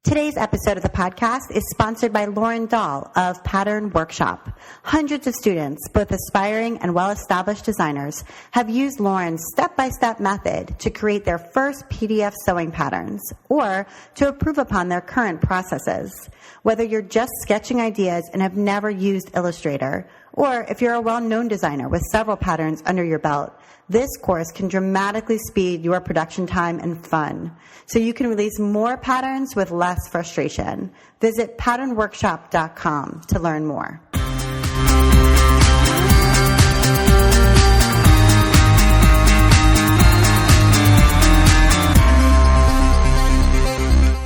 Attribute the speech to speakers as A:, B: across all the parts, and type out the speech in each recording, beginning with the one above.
A: Today's episode of the podcast is sponsored by Lauren Dahl of Pattern Workshop. Hundreds of students, both aspiring and well-established designers, have used Lauren's step-by-step method to create their first PDF sewing patterns or to improve upon their current processes. Whether you're just sketching ideas and have never used Illustrator, or if you're a well-known designer with several patterns under your belt, this course can dramatically speed your production time and fun, so you can release more patterns with less frustration. Visit patternworkshop.com to learn more.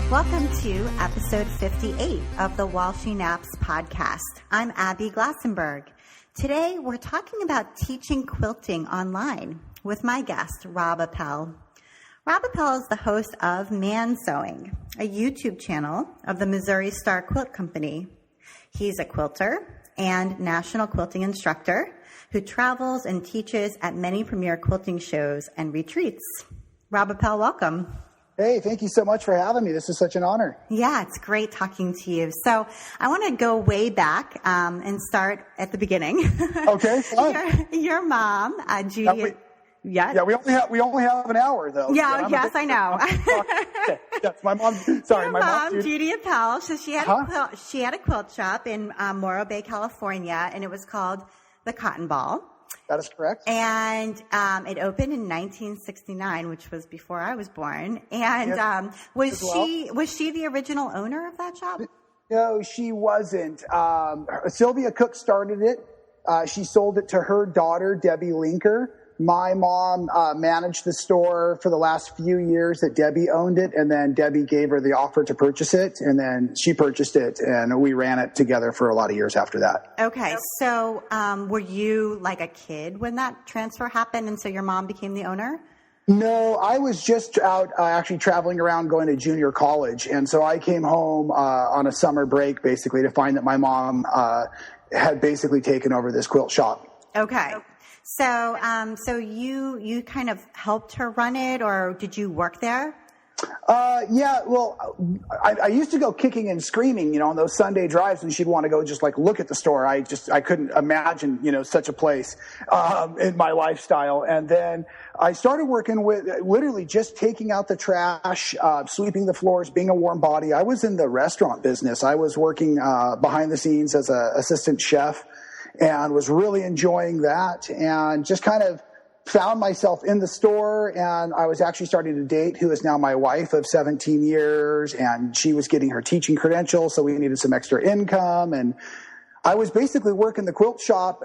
A: Welcome to episode 58 of the While She Naps podcast. I'm Abby Glassenberg. Today, we're talking about teaching quilting online with my guest, Rob Appell. Rob Appell is the host of Man Sewing, a YouTube channel of the Missouri Star Quilt Company. He's a quilter and national quilting instructor who travels and teaches at many premier quilting shows and retreats. Rob Appell, welcome.
B: Hey, thank you so much for having me. This is such an honor.
A: Yeah, it's great talking to you. So I want to go way back and start at the beginning.
B: Okay, fine.
A: Your mom, Judy.
B: Yeah, we only have an hour though.
A: Yeah, yes, I know.
B: Yes, my mom. Sorry,
A: Your
B: my mom.
A: Judy Appell. So she had a quilt shop in Morro Bay, California, and it was called the Cotton Ball.
B: That is correct.
A: And it opened in 1969, which was before I was born. And was she the original owner of that shop?
B: No, she wasn't. Sylvia Cook started it. She sold it to her daughter, Debbie Linker. My mom managed the store for the last few years that Debbie owned it, and then Debbie gave her the offer to purchase it, and then she purchased it, and we ran it together for a lot of years after that.
A: Okay, so were you like a kid when that transfer happened, and so your mom became the owner?
B: No, I was just out actually traveling around going to junior college, and so I came home on a summer break basically to find that my mom had basically taken over this quilt shop.
A: Okay. So you kind of helped her run it, or did you work there?
B: Yeah, well, I used to go kicking and screaming, on those Sunday drives, and she'd want to go just like look at the store. I couldn't imagine, such a place, in my lifestyle. And then I started working with literally just taking out the trash, sweeping the floors, being a warm body. I was in the restaurant business. I was working, behind the scenes as an assistant chef, and was really enjoying that, and just kind of found myself in the store. And I was actually starting to date who is now my wife of 17 years, and she was getting her teaching credentials, so we needed some extra income. And I was basically working the quilt shop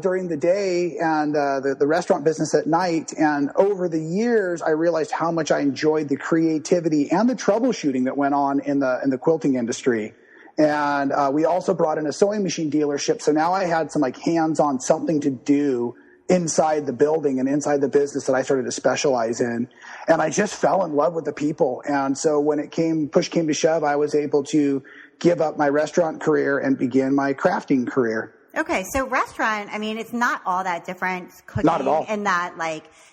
B: during the day and the restaurant business at night. And over the years, I realized how much I enjoyed the creativity and the troubleshooting that went on in the quilting industry. And we also brought in a sewing machine dealership. So now I had some like hands-on something to do inside the building and inside the business that I started to specialize in. And I just fell in love with the people. And so when push came to shove, I was able to give up my restaurant career and begin my crafting career.
A: Okay, so restaurant, it's not all that different cooking.
B: Not at all.
A: In that,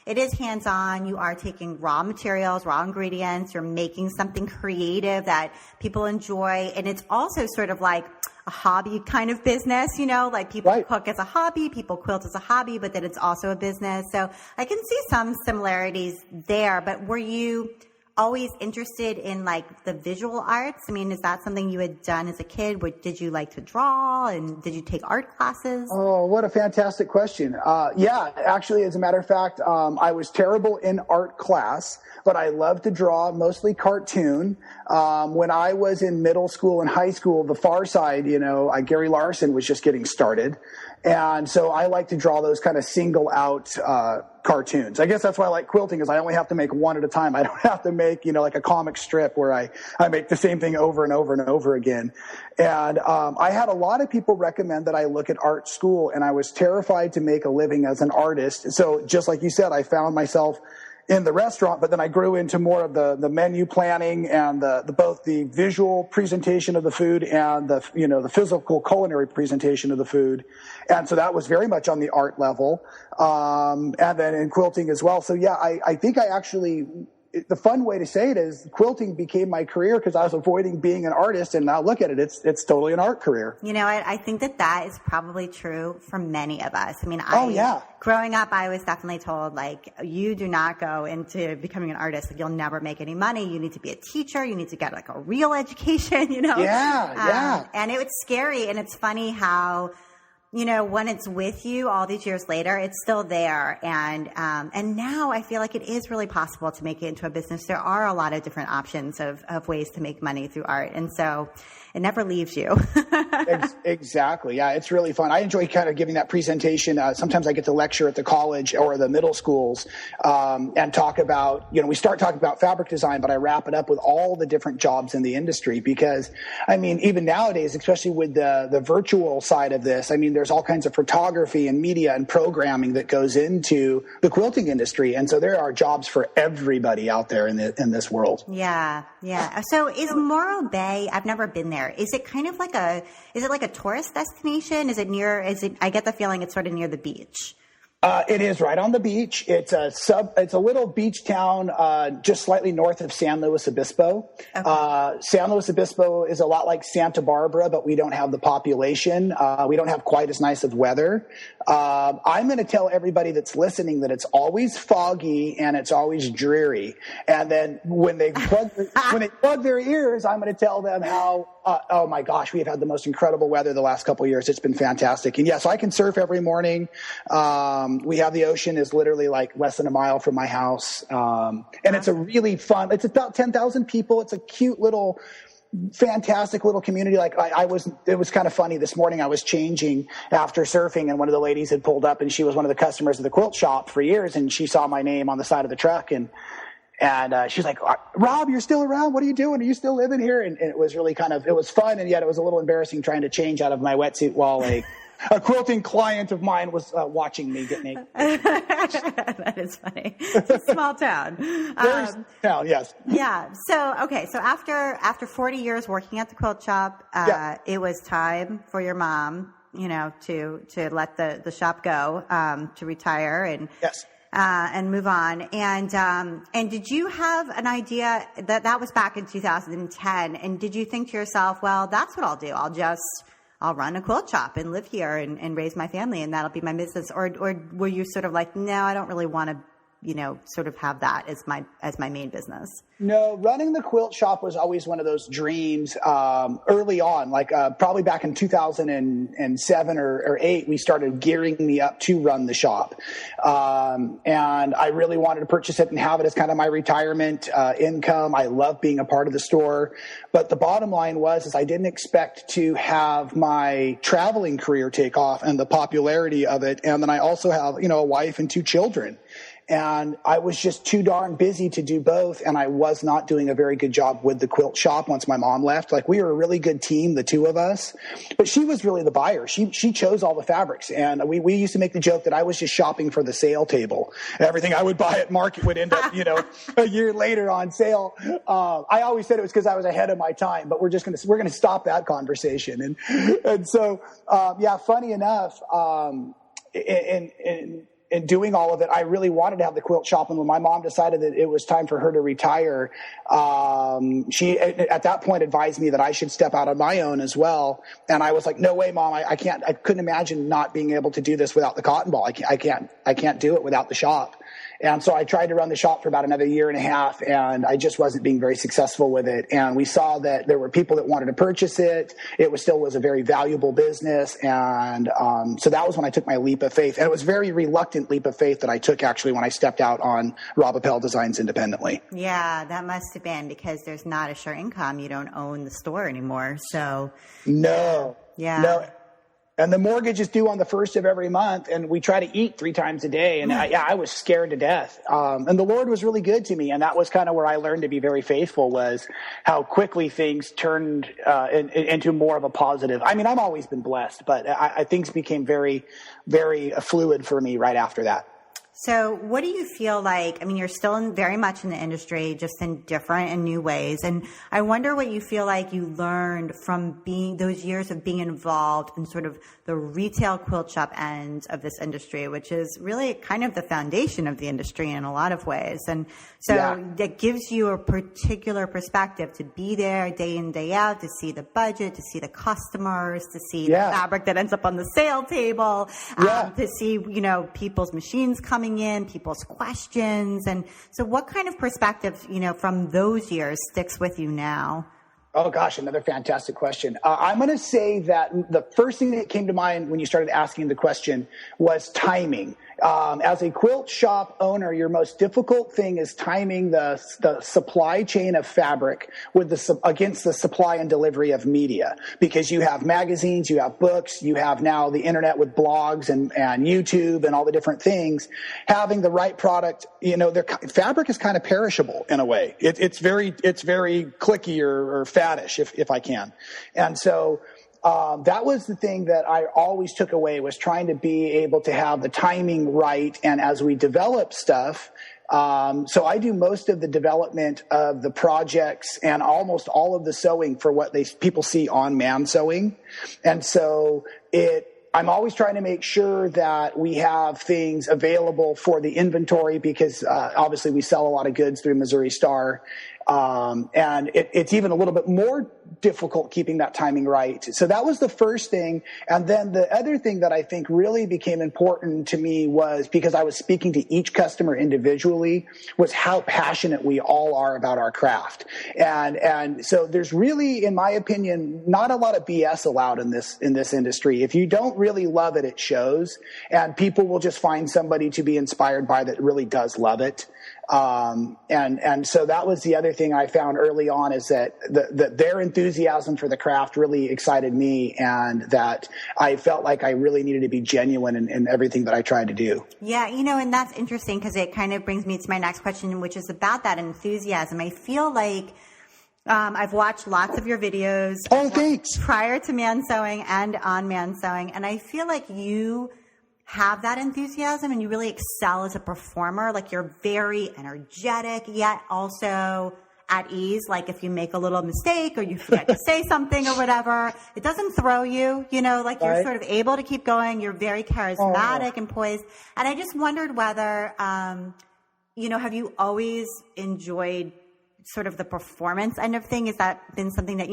A: it is hands-on. You are taking raw materials, raw ingredients. You're making something creative that people enjoy. And it's also sort of like a hobby kind of business, people
B: right.
A: Cook as a hobby, people quilt as a hobby, but then it's also a business. So I can see some similarities there. But were you always interested in the visual arts? Is that something you had done as a kid? Did you like to draw, and did you take art classes?
B: Oh, what a fantastic question. Yeah, actually, as a matter of fact, I was terrible in art class, but I loved to draw, mostly cartoon. When I was in middle school and high school, The Far Side, Gary Larson was just getting started. And so I like to draw those kind of single out cartoons. I guess that's why I like quilting, is I only have to make one at a time. I don't have to make, like a comic strip where I make the same thing over and over and over again. And I had a lot of people recommend that I look at art school, and I was terrified to make a living as an artist. So just like you said, I found myself in the restaurant, but then I grew into more of the menu planning and both the visual presentation of the food and the physical culinary presentation of the food. And so that was very much on the art level. And then in quilting as well. So yeah, I think I actually the fun way to say it is quilting became my career because I was avoiding being an artist, and now look at it, it's totally an art career.
A: You know, I think that is probably true for many of us. I mean, growing up, I was definitely told, like, you do not go into becoming an artist. Like, you'll never make any money. You need to be a teacher. You need to get like a real education, you know?
B: Yeah.
A: And it was scary. And it's funny how, you know, when it's with you all these years later, it's still there. And now I feel like it is really possible to make it into a business. There are a lot of different options of ways to make money through art. And so it never leaves you.
B: Exactly. Yeah, it's really fun. I enjoy kind of giving that presentation. Sometimes I get to lecture at the college or the middle schools and talk about, you know, we start talking about fabric design, but I wrap it up with all the different jobs in the industry because, I mean, even nowadays, especially with the virtual side of this, I mean, there's all kinds of photography and media and programming that goes into the quilting industry. And so there are jobs for everybody out there in this world.
A: Yeah. So is Morro Bay, I've never been there. Is it kind of like is it like a tourist destination? I get the feeling it's sort of near the beach.
B: It is right on the beach. It's a little beach town, just slightly north of San Luis Obispo. Okay. San Luis Obispo is a lot like Santa Barbara, but we don't have the population. We don't have quite as nice of weather. I'm going to tell everybody that's listening that it's always foggy and it's always dreary. And then when they plug their ears, I'm going to tell them how, oh my gosh, we have had the most incredible weather the last couple of years. It's been fantastic. And so I can surf every morning. We have the ocean is literally like less than a mile from my house. And it's a really fun, it's about 10,000 people. It's a cute little, fantastic little community. Like it was kind of funny. This morning I was changing after surfing and one of the ladies had pulled up and she was one of the customers of the quilt shop for years. And she saw my name on the side of the truck and she's like, Rob, you're still around? What are you doing? Are you still living here? And it was really it was fun. And yet it was a little embarrassing trying to change out of my wetsuit while a quilting client of mine was watching me get naked.
A: That is funny. It's a small town.
B: Town, yes.
A: Yeah. So after 40 years working at the quilt shop, it was time for your mom, you know, to let the shop go, to retire and and move on. And did you have an idea that was back in 2010? And did you think to yourself, well, that's what I'll do. I'll run a quilt shop and live here and raise my family and that'll be my business? Or were you sort of like, no, I don't really want to, you know, sort of have that as my main business?
B: No, running the quilt shop was always one of those dreams early on, like probably back in 2007 or 8, we started gearing me up to run the shop. And I really wanted to purchase it and have it as kind of my retirement income. I love being a part of the store. But the bottom line is I didn't expect to have my traveling career take off and the popularity of it. And then I also have, you know, a wife and 2 children. And I was just too darn busy to do both. And I was not doing a very good job with the quilt shop once my mom left. Like, we were a really good team, the 2 of us, but she was really the buyer. She chose all the fabrics. And we used to make the joke that I was just shopping for the sale table. Everything I would buy at market would end up, you know, a year later on sale. I always said it was because I was ahead of my time, but we're going to stop that conversation. And so, funny enough, in doing all of it, I really wanted to have the quilt shop. And when my mom decided that it was time for her to retire, she at that point advised me that I should step out on my own as well. And I was like, no way, Mom, I couldn't imagine not being able to do this without the cotton ball. I can't do it without the shop. And so I tried to run the shop for about another year and a half, and I just wasn't being very successful with it. And we saw that there were people that wanted to purchase it. It was a very valuable business. And so that was when I took my leap of faith. And it was a very reluctant leap of faith that I took, actually, when I stepped out on Rob Appell Designs independently.
A: Yeah, that must have been because there's not a sure income. You don't own the store anymore. So
B: no.
A: Yeah.
B: No. And the mortgage is due on the 1st of every month, and we try to eat 3 times a day. And I was scared to death. And the Lord was really good to me. And that was kind of where I learned to be very faithful, was how quickly things turned into more of a positive. I mean, I've always been blessed, but things became very, very fluid for me right after that.
A: So what do you feel like? I mean, you're still very much in the industry, just in different and new ways. And I wonder what you feel like you learned from being those years of being involved in sort of the retail quilt shop end of this industry, which is really kind of the foundation of the industry in a lot of ways. And so that gives you a particular perspective to be there day in, day out, to see the budget, to see the customers, to see the fabric that ends up on the sale table, to see, people's machines coming in, people's questions. And so what kind of perspective, from those years sticks with you now?
B: Oh, gosh, another fantastic question. I'm going to say that the first thing that came to mind when you started asking the question was timing. As a quilt shop owner, your most difficult thing is timing the supply chain of fabric against the supply and delivery of media, because you have magazines, you have books, you have now the internet with blogs and YouTube and all the different things. Having the right product, fabric is kind of perishable in a way. It's very clicky or faddish, if I can. And so that was the thing that I always took away, was trying to be able to have the timing right. And as we develop stuff, so I do most of the development of the projects and almost all of the sewing for what people see on Man Sewing. And so I'm always trying to make sure that we have things available for the inventory, because obviously we sell a lot of goods through Missouri Star. And it's even a little bit more difficult keeping that timing right. So that was the first thing. And then the other thing that I think really became important to me was, because I was speaking to each customer individually, was how passionate we all are about our craft. And so there's really, in my opinion, not a lot of BS allowed in this industry. If you don't really love it, it shows, and people will just find somebody to be inspired by that really does love it. And so that was the other thing I found early on, is that their enthusiasm for the craft really excited me, and that I felt like I really needed to be genuine in everything that I tried to do. Yeah.
A: And that's interesting, because it kind of brings me to my next question, which is about that enthusiasm. I feel like, I've watched lots of your videos.
B: Oh, thanks.
A: Prior to Man Sewing and on Man Sewing. And I feel like you have that enthusiasm and you really excel as a performer. Like, you're very energetic, yet also at ease. Like, if you make a little mistake or you forget to say something or whatever, it doesn't throw you, like you're sort of able to keep going. You're very charismatic and poised. And I just wondered whether, have you always enjoyed sort of the performance end of thing? Has that been something that,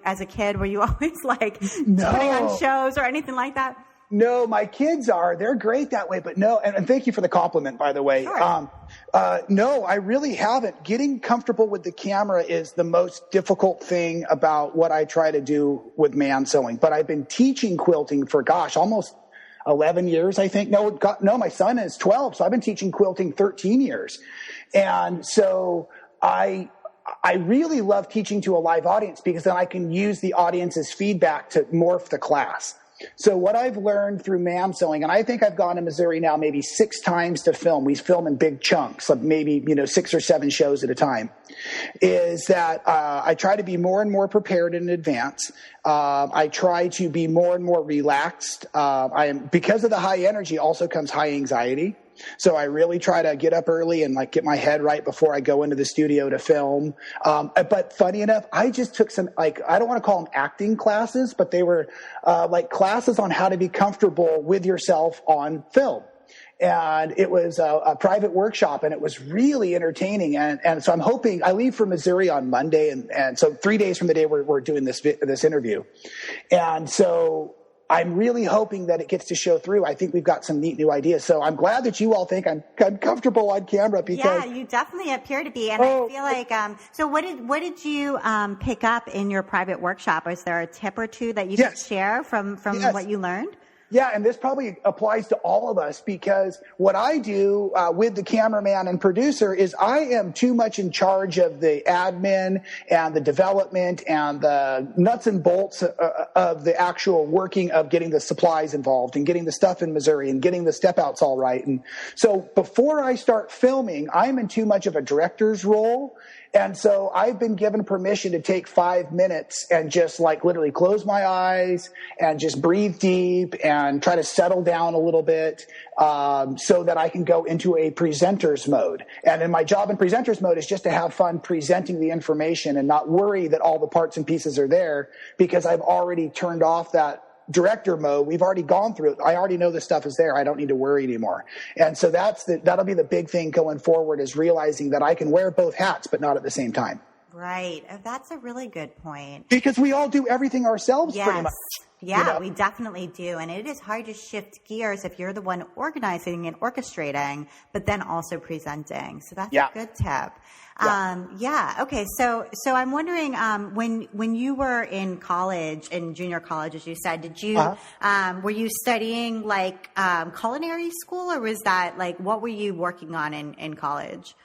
A: as a kid, were you always like putting on shows or anything like that?
B: No, my kids they're great that way, but no. And thank you for the compliment, by the way. Sure. No, I really haven't. Getting comfortable with the camera is the most difficult thing about what I try to do with Man Sewing. But I've been teaching quilting for, almost 11 years, I think. No, my son is 12. So I've been teaching quilting 13 years. And so I really love teaching to a live audience, because then I can use the audience's feedback to morph the class. So what I've learned through Man Sewing, and I think I've gone to Missouri now maybe 6 times to film. We film in big chunks of maybe, 6 or 7 shows at a time, is that I try to be more and more prepared in advance. I try to be more and more relaxed. Because of the high energy also comes high anxiety. So I really try to get up early and get my head right before I go into the studio to film. But funny enough, I just took some, I don't want to call them acting classes, but they were classes on how to be comfortable with yourself on film. And it was a private workshop, and it was really entertaining. And so I'm hoping, I leave for Missouri on Monday. And so 3 days from the day we're doing this interview. And so I'm really hoping that it gets to show through. I think we've got some neat new ideas. So I'm glad that you all think I'm comfortable on camera, because
A: you definitely appear to be. And I feel like, so what did you pick up in your private workshop? Was there a tip or two that you could share from what you learned?
B: Yeah, and this probably applies to all of us, because what I do with the cameraman and producer is I am too much in charge of the admin and the development and the nuts and bolts of the actual working of getting the supplies involved and getting the stuff in Missouri and getting the step outs all right. And so before I start filming, I'm in too much of a director's role. And so I've been given permission to take 5 minutes and just like literally close my eyes and just breathe deep and try to settle down a little bit, so that I can go into a presenter's mode. And in my job in presenter's mode is just to have fun presenting the information and not worry that all the parts and pieces are there, because I've already turned off that director mode. We've already gone through it. I already know this stuff is there. I don't need to worry anymore. And so that'll be the big thing going forward, is realizing that I can wear both hats, but not at the same time.
A: Right. That's a really good point.
B: Because we all do everything ourselves pretty much.
A: Yeah, we definitely do. And it is hard to shift gears if you're the one organizing and orchestrating, but then also presenting. So that's a good tip. Okay. So I'm wondering, when you were in college, in junior college, as you said, did you, were you studying like, culinary school, or was that like, what were you working on in college?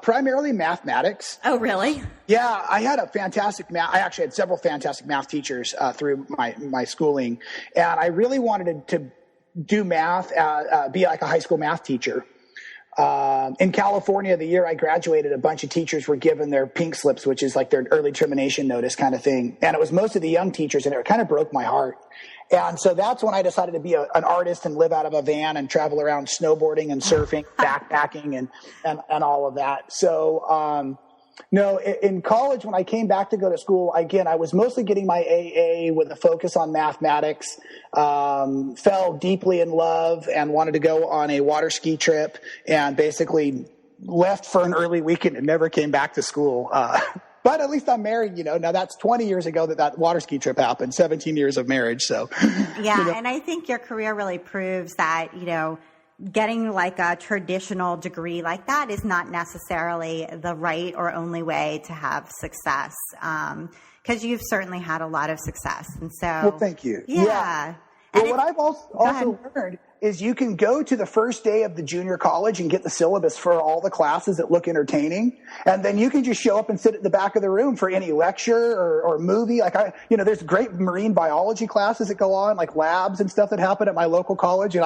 B: Primarily mathematics.
A: Oh, really?
B: Yeah, I had I actually had several fantastic math teachers through my schooling, and I really wanted to do math, be like a high school math teacher. In California, the year I graduated, a bunch of teachers were given their pink slips, which is like their early termination notice kind of thing. And it was most of the young teachers, and it kind of broke my heart. And so that's when I decided to be an artist and live out of a van and travel around snowboarding and surfing, backpacking and all of that. So, no, in college, when I came back to go to school, again, I was mostly getting my AA with a focus on mathematics, fell deeply in love and wanted to go on a water ski trip, and basically left for an early weekend and never came back to school. But at least I'm married, Now that's 20 years ago that water ski trip happened, 17 years of marriage. So,
A: yeah. And I think your career really proves that, getting like a traditional degree like that is not necessarily the right or only way to have success. 'Cause you've certainly had a lot of success. And so,
B: well, thank you.
A: Yeah.
B: Well, what I've also learned is you can go to the first day of the junior college and get the syllabus for all the classes that look entertaining. And then you can just show up and sit at the back of the room for any lecture or movie. Like there's great marine biology classes that go on, like labs and stuff that happen at my local college. And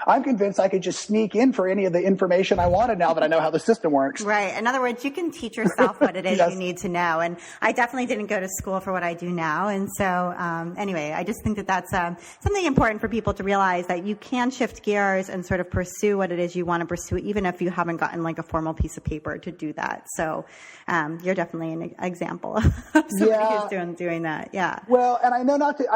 B: I'm convinced I could just sneak in for any of the information I wanted now that I know how the system works.
A: Right. In other words, you can teach yourself what it is you need to know. And I definitely didn't go to school for what I do now. And so, anyway, I just think that that's something important for people to realize, that you can shift gears and sort of pursue what it is you want to pursue, even if you haven't gotten like a formal piece of paper to do that. So you're definitely an example of somebody who's doing that. Yeah.
B: Well, and I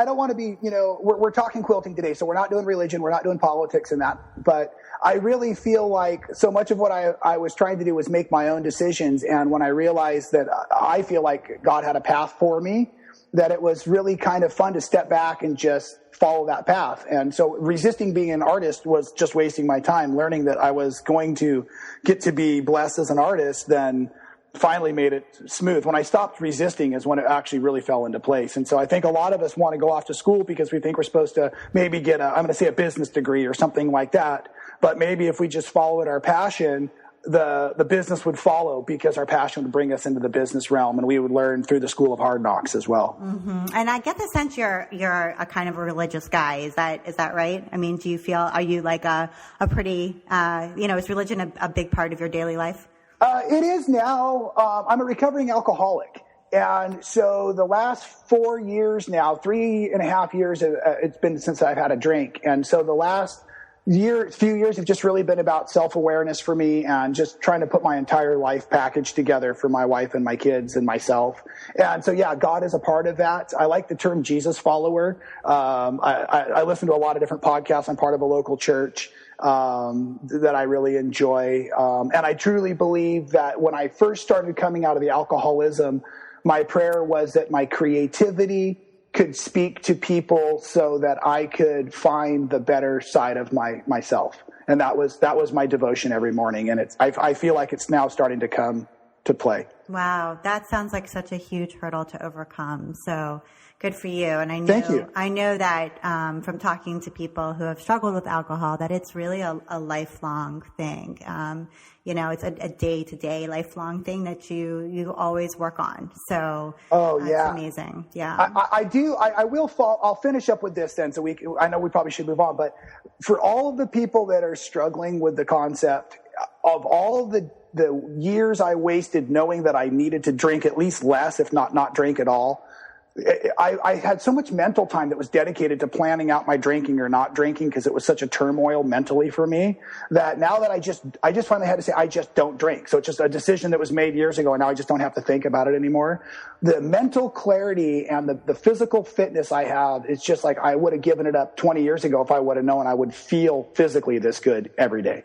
B: don't want to be, we're talking quilting today, so we're not doing religion, we're not doing politics and that, but I really feel like so much of what I was trying to do was make my own decisions. And when I realized that I feel like God had a path for me, that it was really kind of fun to step back and just follow that path. And so resisting being an artist was just wasting my time. Learning that I was going to get to be blessed as an artist then finally made it smooth. When I stopped resisting is when it actually really fell into place. And so I think a lot of us want to go off to school because we think we're supposed to maybe get a business degree or something like that. But maybe if we just followed our passion, the business would follow, because our passion would bring us into the business realm, and we would learn through the school of hard knocks as well.
A: Mm-hmm. And I get the sense you're a kind of a religious guy. Is that right? I mean, are you like a pretty, is religion a big part of your daily life?
B: It is now. I'm a recovering alcoholic. And so the last 4 years now, 3.5 years, it's been since I've had a drink. And so the last few years have just really been about self-awareness for me, and just trying to put my entire life package together for my wife and my kids and myself. And so, yeah, God is a part of that. I like the term Jesus follower. I listen to a lot of different podcasts. I'm part of a local church that I really enjoy. And I truly believe that when I first started coming out of the alcoholism, my prayer was that my creativity could speak to people so that I could find the better side of myself. And that was my devotion every morning. And I feel like it's now starting to come to play.
A: Wow. That sounds like such a huge hurdle to overcome. So good for you. And
B: Thank you.
A: I know that, from talking to people who have struggled with alcohol, that it's really a lifelong thing. It's a day-to-day lifelong thing that you always work on. So, it's amazing. Yeah.
B: I do. I will fall. I'll finish up with this then. So I know we probably should move on, but for all of the people that are struggling with the concept of all of the the years I wasted knowing that I needed to drink at least less, if not drink at all. I had so much mental time that was dedicated to planning out my drinking or not drinking because it was such a turmoil mentally for me that now that I just finally had to say I just don't drink. So it's just a decision that was made years ago, and now I just don't have to think about it anymore. The mental clarity and the physical fitness I have is just like I would have given it up 20 years ago if I would have known I would feel physically this good every day.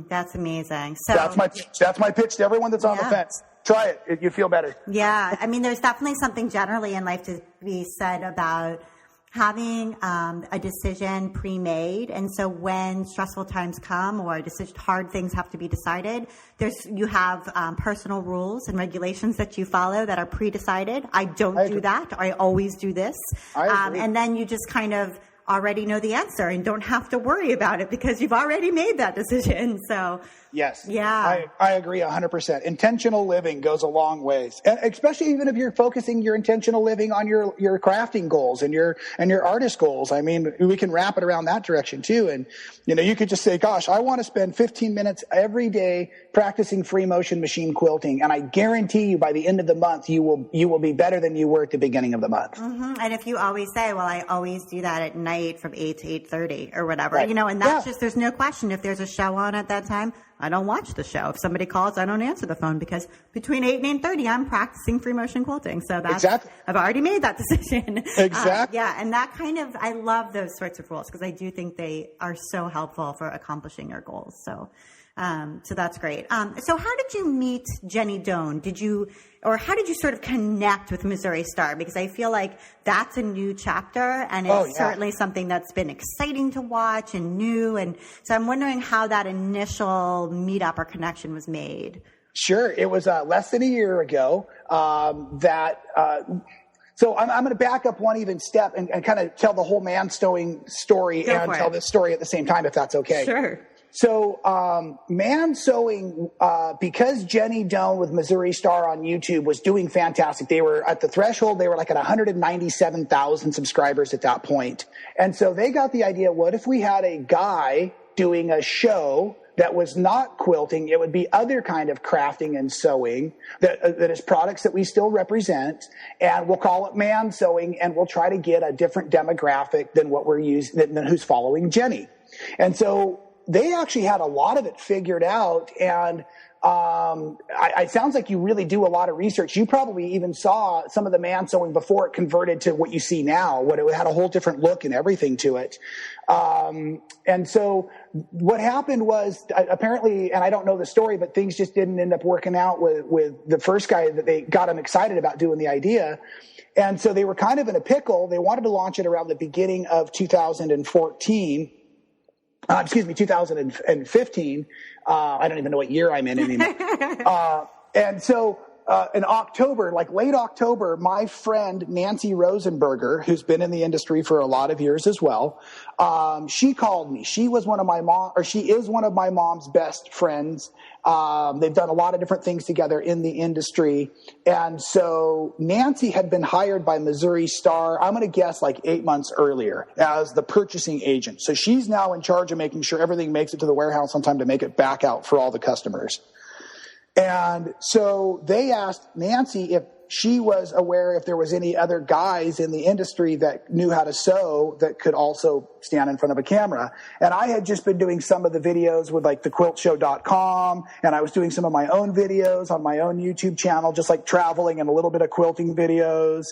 A: That's amazing. So
B: that's my pitch to everyone that's on the fence. Try it. You feel better.
A: Yeah. I mean, there's definitely something generally in life to be said about having a decision pre-made. And so when stressful times come or hard things have to be decided, you have personal rules and regulations that you follow that are pre-decided. I don't do that. I always do this. And then you just kind of already know the answer and don't have to worry about it because you've already made that decision. So
B: yes,
A: yeah,
B: I agree 100%. Intentional living goes a long ways, and especially even if you're focusing your intentional living on your crafting goals and your artist goals. I mean, we can wrap it around that direction too. And you could just say, "Gosh, I want to spend 15 minutes every day practicing free motion machine quilting," and I guarantee you, by the end of the month, you will be better than you were at the beginning of the month.
A: Mm-hmm. And if you always say, "Well, I always do that at night from 8 to 8:30 or whatever," right. And that's just there's no question. If there's a show on at that time, I don't watch the show. If somebody calls, I don't answer the phone because between 8 and 8:30, I'm practicing free motion quilting. So that's,
B: exactly.
A: I've already made that decision.
B: Exactly.
A: And that I love those sorts of rules because I do think they are so helpful for accomplishing your goals. So that's great. So how did you meet Jenny Doan? How did you sort of connect with Missouri Star? Because I feel like that's a new chapter and it's certainly something that's been exciting to watch and new. And so I'm wondering how that initial meetup or connection was made.
B: Sure. It was less than a year ago So I'm going to back up one even step and kind of tell the whole man sewing story and tell this story at the same time, if that's okay.
A: Sure.
B: So, man sewing, because Jenny Doan with Missouri Star on YouTube was doing fantastic. They were at the threshold. They were like at 197,000 subscribers at that point. And so they got the idea, what if we had a guy doing a show that was not quilting? It would be other kind of crafting and sewing that is products that we still represent. And we'll call it man sewing, and we'll try to get a different demographic than what we're using, than who's following Jenny. And so they actually had a lot of it figured out, and it sounds like you really do a lot of research. You probably even saw some of the man sewing before it converted to what you see now, what it had a whole different look and everything to it. And so what happened was apparently, and I don't know the story, but things just didn't end up working out with the first guy that they got him excited about doing the idea. And so they were kind of in a pickle. They wanted to launch it around the beginning of 2015. I don't even know what year I'm in anymore. And so in October, like late October, my friend Nancy Rosenberger, who's been in the industry for a lot of years as well, she called me. She is one of my mom's best friends. They've done a lot of different things together in the industry. And so Nancy had been hired by Missouri Star, I'm going to guess like 8 months earlier, as the purchasing agent. So she's now in charge of making sure everything makes it to the warehouse on time to make it back out for all the customers. And so they asked Nancy if she was aware if there was any other guys in the industry that knew how to sew that could also stand in front of a camera. And I had just been doing some of the videos with like thequiltshow.com, and I was doing some of my own videos on my own YouTube channel, just like traveling and a little bit of quilting videos.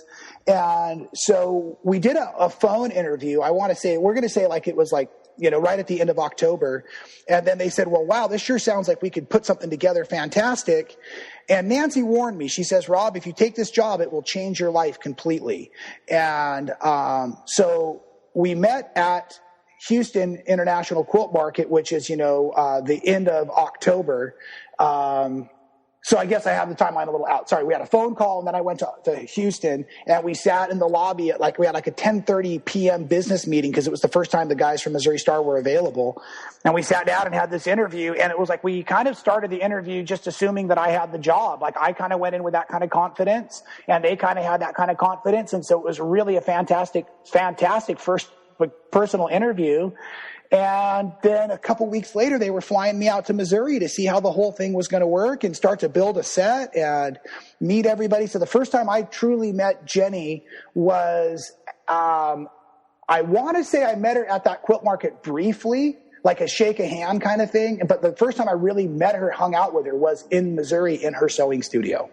B: And so we did a phone interview. We're going to say like it was like, right at the end of October. And then they said, well, wow, this sure sounds like we could put something together fantastic. And Nancy warned me. She says, Rob, if you take this job, it will change your life completely. And so we met at Houston International Quilt Market, which is, the end of October. So I guess I have the timeline a little out. Sorry, we had a phone call, and then I went to Houston, and we sat in the lobby at we had a 10:30 p.m. business meeting because it was the first time the guys from Missouri Star were available. And we sat down and had this interview, and it was like we kind of started the interview just assuming that I had the job. Like I kind of went in with that kind of confidence, and they kind of had that kind of confidence. And so it was really a fantastic first personal interview. And then a couple weeks later, they were flying me out to Missouri to see how the whole thing was going to work and start to build a set and meet everybody. So the first time I truly met Jenny was, I want to say I met her at that quilt market briefly, like a shake a hand kind of thing. But the first time I really met her, hung out with her, was in Missouri in her sewing studio.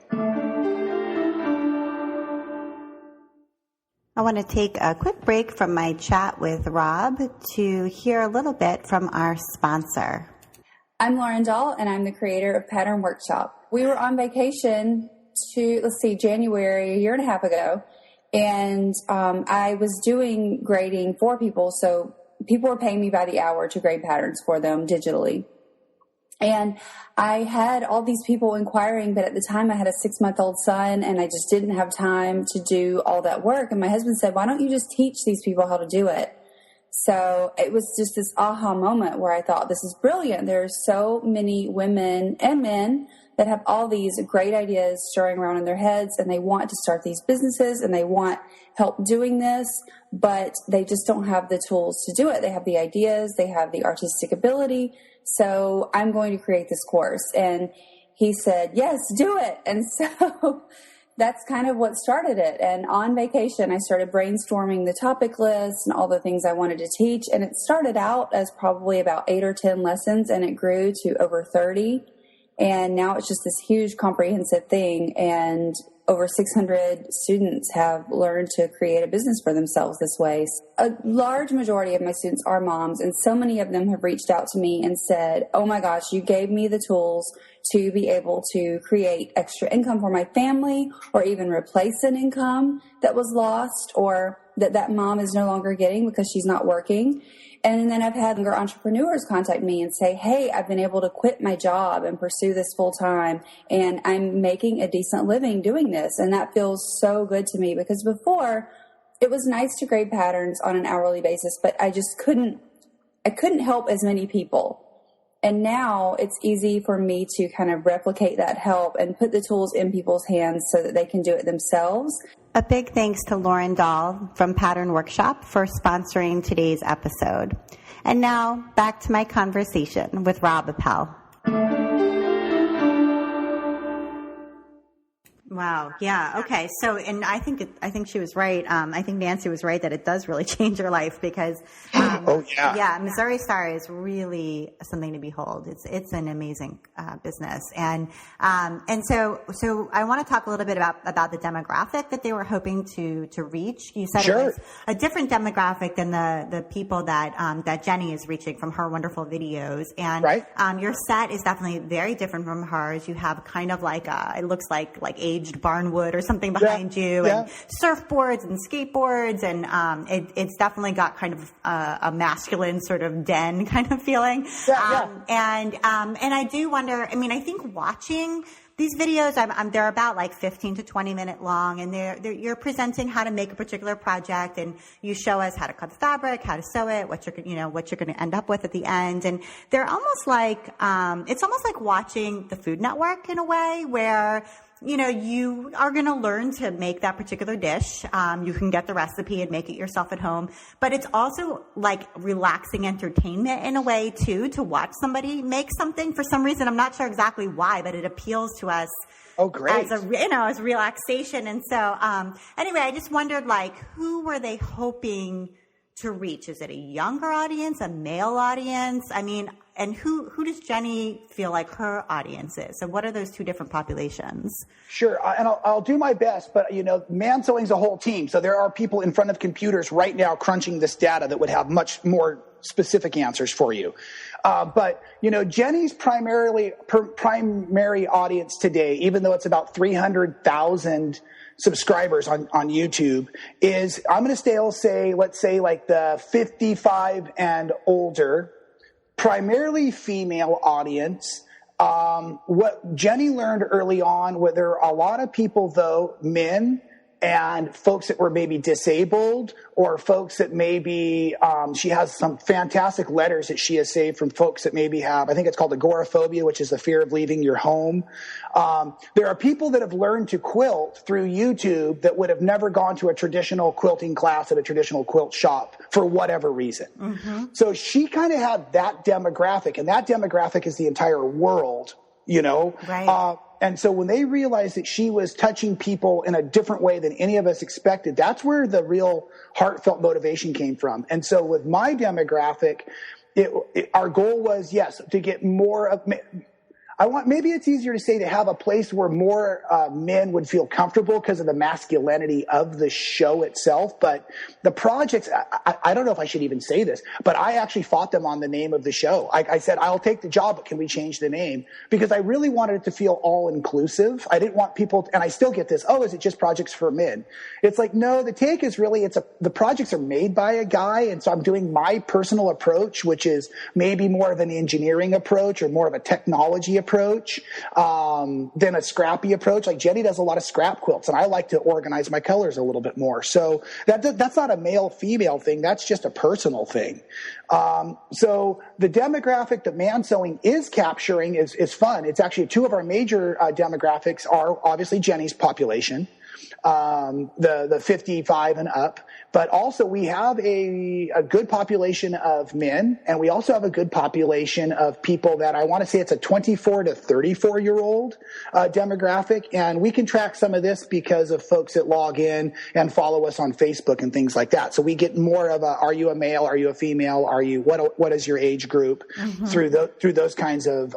A: I want to take a quick break from my chat with Rob to hear a little bit from our sponsor.
C: I'm Lauren Dahl, and I'm the creator of Pattern Workshop. We were on vacation January, a year and a half ago, and I was doing grading for people, so people were paying me by the hour to grade patterns for them digitally. And I had all these people inquiring, but at the time I had a 6-month-old son and I just didn't have time to do all that work. And my husband said, why don't you just teach these people how to do it? So it was just this aha moment where I thought, this is brilliant. There are so many women and men that have all these great ideas stirring around in their heads, and they want to start these businesses and they want help doing this, but they just don't have the tools to do it. They have the ideas, they have the artistic ability. So I'm going to create this course. And he said, yes, do it. And so that's kind of what started it. And on vacation, I started brainstorming the topic list and all the things I wanted to teach. And it started out as probably about 8 or 10 lessons, and it grew to over 30. And now it's just this huge comprehensive thing. And over 600 students have learned to create a business for themselves this way. A large majority of my students are moms, and so many of them have reached out to me and said, oh my gosh, you gave me the tools to be able to create extra income for my family, or even replace an income that was lost or that mom is no longer getting because she's not working. And then I've had younger entrepreneurs contact me and say, hey, I've been able to quit my job and pursue this full time, and I'm making a decent living doing this. And that feels so good to me, because before it was nice to grade patterns on an hourly basis, but I couldn't help as many people. And now it's easy for me to kind of replicate that help and put the tools in people's hands so that they can do it themselves.
A: A big thanks to Lauren Dahl from Pattern Workshop for sponsoring today's episode. And now back to my conversation with Rob Appell. Wow. Yeah. Okay. So, and I think she was right. I think Nancy was right that it does really change your life, because, Missouri Star is really something to behold. It's an amazing business, and so I want to talk a little bit about the demographic that they were hoping to reach. You said It was a different demographic than the people that Jenny is reaching from her wonderful videos, and your set is definitely very different from hers. You have kind of like it looks like aged barnwood or something behind you, and surfboards and skateboards, and it's definitely got kind of a masculine sort of den kind of feeling. And I do wonder, I mean, I think watching these videos, they're about like 15 to 20 minute long, and you're presenting how to make a particular project, and you show us how to cut the fabric, how to sew it, what you're going to end up with at the end. And they're almost like, it's almost like watching the Food Network in a way, where you are going to learn to make that particular dish. You can get the recipe and make it yourself at home. But it's also like relaxing entertainment in a way, too, to watch somebody make something. For some reason, I'm not sure exactly why, but it appeals to us.
B: Oh, great.
A: As relaxation. And so, anyway, I just wondered, like, who were they hoping to reach? Is it a younger audience, a male audience? I mean, and who does Jenny feel like her audience is? So what are those two different populations?
B: Sure, and I'll do my best, but man sewing's a whole team. So there are people in front of computers right now crunching this data that would have much more specific answers for you. But Jenny's primary audience today, even though it's about 300,000 subscribers on YouTube, is, I'm going to say, let's say like the 55 and older, primarily female audience. What Jenny learned early on, where there are a lot of people, though, men and folks that were maybe disabled, or folks that maybe she has some fantastic letters that she has saved from folks that maybe have, I think it's called agoraphobia, which is the fear of leaving your home. There are people that have learned to quilt through YouTube that would have never gone to a traditional quilting class at a traditional quilt shop for whatever reason. Mm-hmm. So she kind of had that demographic, and that demographic is the entire world, you know?
A: Right.
B: And so when they realized that she was touching people in a different way than any of us expected, that's where the real heartfelt motivation came from. And so with my demographic, our goal was, yes, to get more of, maybe it's easier to say to have a place where more men would feel comfortable because of the masculinity of the show itself. But the projects, I don't know if I should even say this, but I actually fought them on the name of the show. I said, I'll take the job, but can we change the name? Because I really wanted it to feel all inclusive. I didn't want people, and I still get this, oh, is it just projects for men? It's like, no, the take is really, the projects are made by a guy. And so I'm doing my personal approach, which is maybe more of an engineering approach or more of a technology approach than a scrappy approach. Like Jenny does a lot of scrap quilts, and I like to organize my colors a little bit more. So that's not a male-female thing. That's just a personal thing. So the demographic that man sewing is capturing is fun. It's actually two of our major demographics are obviously Jenny's population, the 55 and up. But also we have a good population of men, and we also have a good population of people that I want to say it's a 24 to 34-year-old demographic. And we can track some of this because of folks that log in and follow us on Facebook and things like that. So we get more of are you a male? Are you a female? What is your age group? Mm-hmm. through those kinds of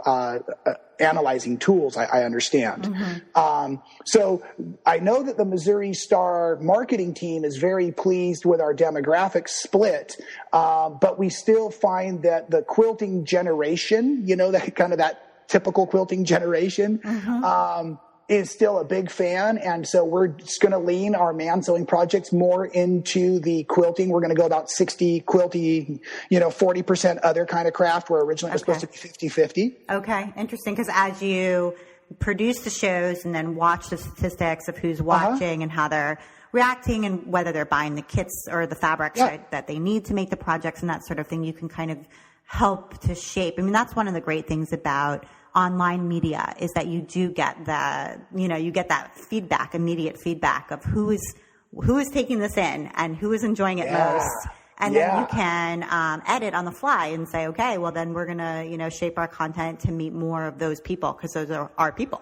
B: analyzing tools, I understand. Mm-hmm. So I know that the Missouri Star marketing team is very pleased with our demographic split, but we still find that the quilting generation, that kind of that typical quilting generation, mm-hmm. Is still a big fan. And so we're just going to lean our man sewing projects more into the quilting. We're going to go about 60 quilty, 40% other kind of craft, where originally it was supposed to be 50-50.
A: Okay. Interesting. Because as you produce the shows and then watch the statistics of who's watching and how they're reacting and whether they're buying the kits or the fabrics that they need to make the projects and that sort of thing, you can kind of help to shape. I mean, that's one of the great things about online media is that you do get you get that feedback, immediate feedback of who is taking this in and who is enjoying it most. And then you can edit on the fly and say, okay, well then we're going to, shape our content to meet more of those people, because those are our people.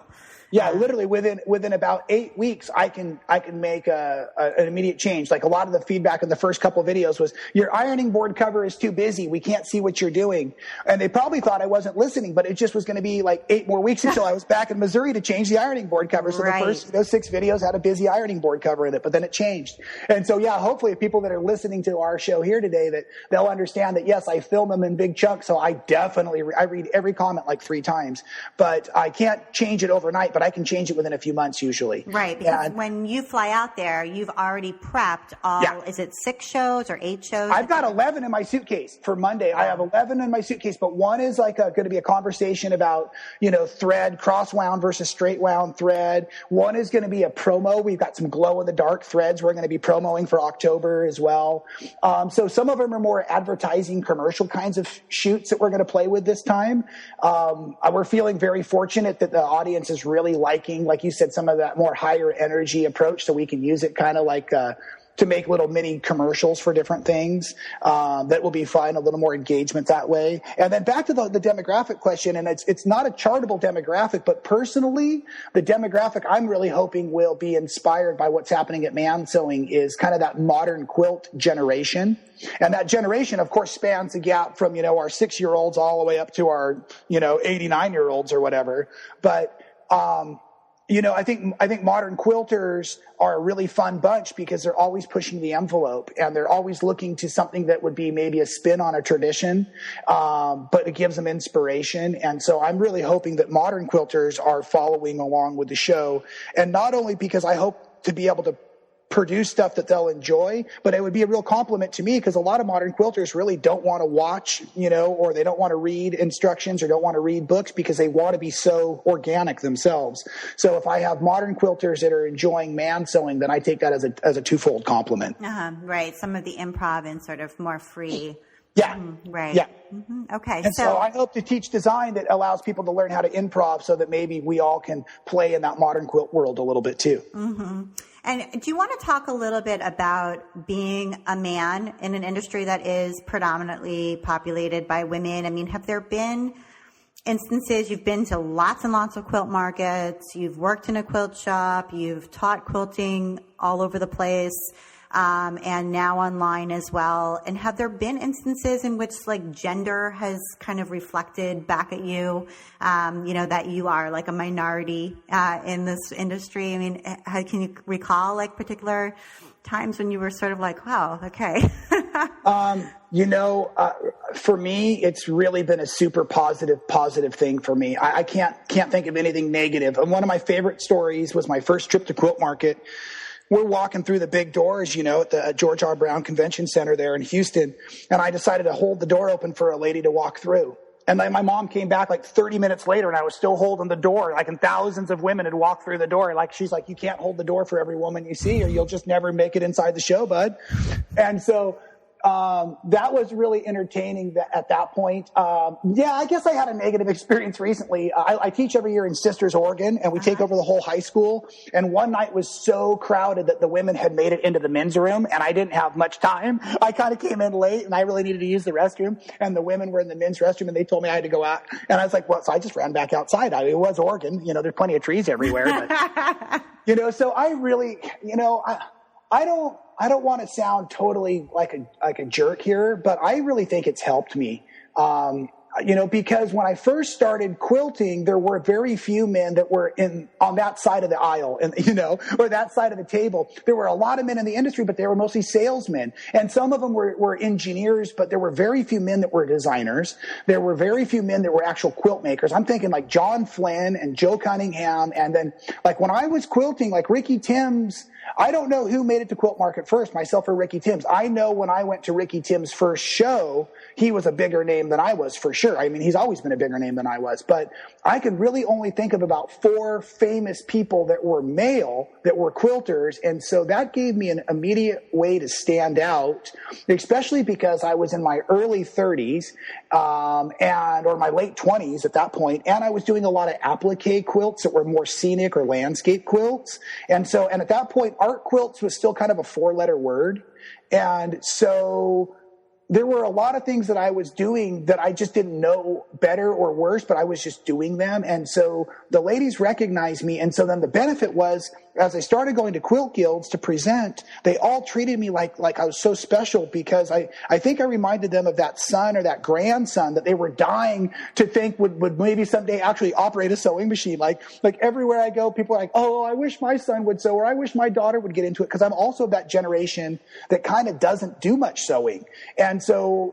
B: Yeah, literally within about 8 weeks, I can make an immediate change. Like a lot of the feedback in the first couple of videos was, your ironing board cover is too busy. We can't see what you're doing. And they probably thought I wasn't listening, but it just was going to be like 8 more weeks until I was back in Missouri to change the ironing board cover. So the first 6 videos had a busy ironing board cover in it, but then it changed. And so, hopefully people that are listening to our show here today, that they'll understand that, yes, I film them in big chunks. So I definitely, I read every comment like 3 times, but I can't change it overnight, but I can change it within a few months usually.
A: Right, because when you fly out there, you've already prepped is it 6 shows or 8 shows?
B: I've got 11 in my suitcase for Monday. I have 11 in my suitcase, but one is like going to be a conversation about, thread, cross wound versus straight wound thread. One is going to be a promo. We've got some glow in the dark threads we're going to be promoing for October as well. So some of them are more advertising commercial kinds of shoots that we're going to play with this time. We're feeling very fortunate that the audience is really liking, like you said, some of that more higher energy approach, so we can use it kind of like to make little mini commercials for different things. That will be fun, a little more engagement that way. And then back to the demographic question, and it's not a chartable demographic, but personally, the demographic I'm really hoping will be inspired by what's happening at Man Sewing is kind of that modern quilt generation. And that generation, of course, spans the gap from, our 6-year-olds all the way up to our, 89-year-olds or whatever. But, I think modern quilters are a really fun bunch because they're always pushing the envelope, and they're always looking to something that would be maybe a spin on a tradition, but it gives them inspiration. And so I'm really hoping that modern quilters are following along with the show, and not only because I hope to be able to produce stuff that they'll enjoy, but it would be a real compliment to me because a lot of modern quilters really don't want to watch, or they don't want to read instructions or don't want to read books because they want to be so organic themselves. So if I have modern quilters that are enjoying man sewing, then I take that as a twofold compliment.
A: Right. Some of the improv and sort of more free.
B: Yeah.
A: Right.
B: Yeah.
A: Okay.
B: And so I hope to teach design that allows people to learn how to improv so that maybe we all can play in that modern quilt world a little bit too.
A: And do you want to talk a little bit about being a man in an industry that is predominantly populated by women? I mean, have there been instances, you've been to lots and lots of quilt markets, you've worked in a quilt shop, you've taught quilting all over the place, and now online as well. And have there been instances in which like gender has kind of reflected back at you, that you are like a minority in this industry? I mean, can you recall like particular times when you were sort of like, wow, okay.
B: For me, it's really been a super positive thing for me. I can't think of anything negative. And one of my favorite stories was my first trip to Quilt Market. We're walking through the big doors, at the George R. Brown Convention Center there in Houston. And I decided to hold the door open for a lady to walk through. And then my mom came back like 30 minutes later and I was still holding the door, and thousands of women had walked through the door. She's like, you can't hold the door for every woman you see or you'll just never make it inside the show, bud. And so, that was really entertaining at that point. I guess I had a negative experience recently. I teach every year in Sisters, Oregon, and we take over the whole high school. And one night was so crowded that the women had made it into the men's room, and I didn't have much time. I kind of came in late, and I really needed to use the restroom. And the women were in the men's restroom, and they told me I had to go out. And I was like, well, so I just ran back outside. It was Oregon. There's plenty of trees everywhere. But, so I really, I don't want to sound totally like a jerk here, but I really think it's helped me. Because when I first started quilting, there were very few men that were on that side of the aisle and, or that side of the table. There were a lot of men in the industry, but they were mostly salesmen. And some of them were engineers, but there were very few men that were designers. There were very few men that were actual quilt makers. I'm thinking like John Flynn and Joe Cunningham. And then like when I was quilting, like Ricky Timms, I don't know who made it to Quilt Market first, myself or Ricky Timms. I know when I went to Ricky Timms' first show, he was a bigger name than I was for sure. I mean, he's always been a bigger name than I was, but I could really only think of about 4 famous people that were male that were quilters. And so that gave me an immediate way to stand out, especially because I was in my early 30s, or my late 20s at that point. And I was doing a lot of applique quilts that were more scenic or landscape quilts. And at that point, art quilts was still kind of a 4-letter word. And so there were a lot of things that I was doing that I just didn't know better or worse, but I was just doing them. And so the ladies recognized me. And so then the benefit was, as I started going to quilt guilds to present, they all treated me like I was so special because I think I reminded them of that son or that grandson that they were dying to think would maybe someday actually operate a sewing machine. Like everywhere I go, people are like, oh, I wish my son would sew, or I wish my daughter would get into it. Cause I'm also that generation that kind of doesn't do much sewing. And so,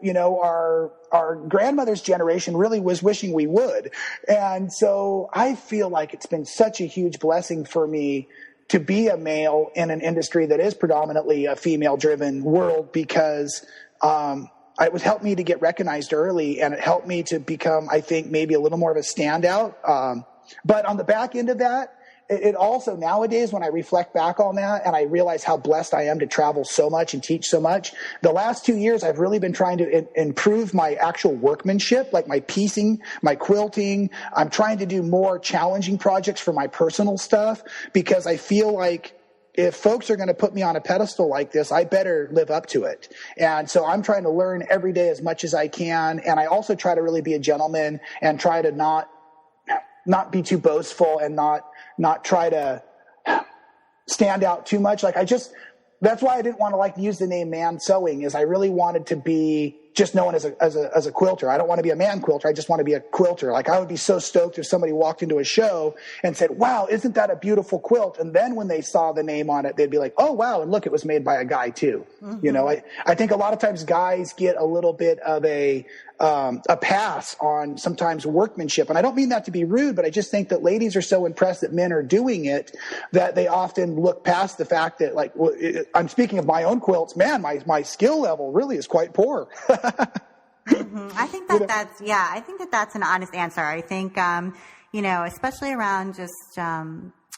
B: our grandmother's generation really was wishing we would. And so I feel like it's been such a huge blessing for me to be a male in an industry that is predominantly a female-driven world because it would help me to get recognized early, and it helped me to become, I think, maybe a little more of a standout. But on the back end of that, it also nowadays, when I reflect back on that and I realize how blessed I am to travel so much and teach so much, the last 2 years I've really been trying to improve my actual workmanship, like my piecing, my quilting. I'm trying to do more challenging projects for my personal stuff because I feel like if folks are going to put me on a pedestal like this, I better live up to it. And so I'm trying to learn every day as much as I can. And I also try to really be a gentleman and try to not be too boastful and not try to stand out too much. That's why I didn't want to use the name man sewing, is I really wanted to be just known as a quilter. I don't want to be a man quilter. I just want to be a quilter. Like, I would be so stoked if somebody walked into a show and said, wow, isn't that a beautiful quilt? And then when they saw the name on it, they'd be like, oh, wow. And look, it was made by a guy too. Mm-hmm. You know, I think a lot of times guys get a little bit of a pass on sometimes workmanship. And I don't mean that to be rude, but I just think that ladies are so impressed that men are doing it that they often look past the fact that, like, well, I'm speaking of my own quilts, man, my skill level really is quite poor.
A: Mm-hmm. I think I think that's an honest answer. I think, you know, especially around just,